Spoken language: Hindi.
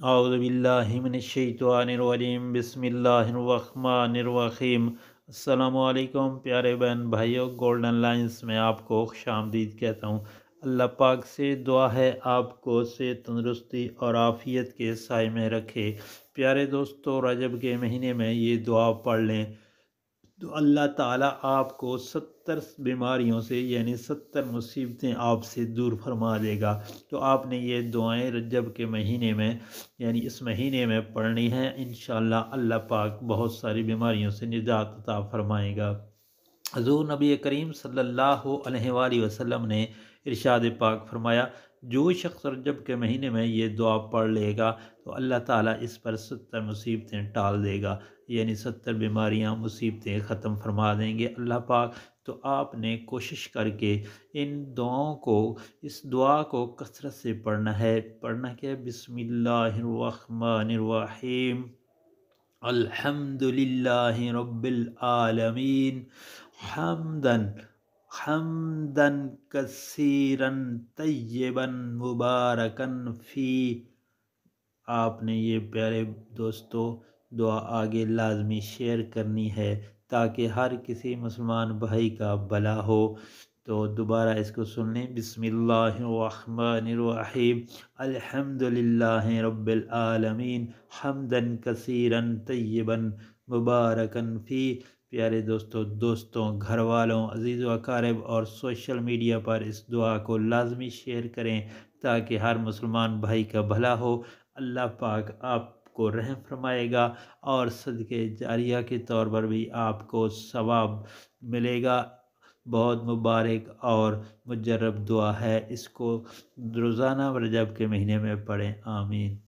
औज़ुबिल्लाहिमिनश्शैतानिर्रजीम बिस्मिल्लाहिर्रहमानिर्रहीम। अस्सलामुअलैकुम प्यारे बहन भाइयों, गोल्डन लाइंस में आपको खुशामदीद कहता हूँ। अल्लाह पाक से दुआ है आपको सेहत, तंदुरुस्ती और आफ़ियत के साए में रखे। प्यारे दोस्तों, रजब के महीने में ये दुआ पढ़ लें तो अल्लाह ताला आपको 70 बीमारियों से यानी 70 मुसीबतें आपसे दूर फरमा देगा। तो आपने ये दुआएं रजब के महीने में यानी इस महीने में पढ़नी है। इंशाअल्लाह अल्लाह पाक बहुत सारी बीमारियों से निजात अता फरमाएगा। हज़ूर नबी करीम सल्लल्लाहु अलैहि वसल्लम ने इरशाद पाक फरमाया, जो शख्स रजब के महीने में ये दुआ पढ़ लेगा तो अल्लाह ताला इस पर 70 मुसीबतें टाल देगा, यानी 70 बीमारियां मुसीबतें ख़त्म फरमा देंगे अल्लाह पाक। तो आपने कोशिश करके इन दुआओं को इस दुआ को कसरत से पढ़ना है। पढ़ना क्या है? बिस्मिल्लाहिर्रहमानिर्रहीम, अल्हम्दुलिल्लाहि रब्बिल आलमीन, हम्दन हम्दन कसीरन तय्यबन मुबारकन फ़ी। आपने ये प्यारे दोस्तों दुआ आगे लाजमी शेयर करनी है ताकि हर किसी मुसलमान भाई का भला हो। तो दोबारा इसको सुन लें, बिस्मिल्लाहिर्रहमानिर्रहीम, अल्हम्दुलिल्लाहि रब्बिल आलमीन, हम्दन कसीरन तय्यबन मुबारकन फ़ी। प्यारे दोस्तों घर वालों, अज़ीज़ व अकारिब और सोशल मीडिया पर इस दुआ को लाजमी शेयर करें ताकि हर मुसलमान भाई का भला हो। अल्लाह पाक आपको रहम फरमाएगा और सदक़े जारिया के तौर पर भी आपको सवाब मिलेगा। बहुत मुबारक और मुजर्रब दुआ है, इसको रोज़ाना रजब के महीने में पढ़ें। आमीन।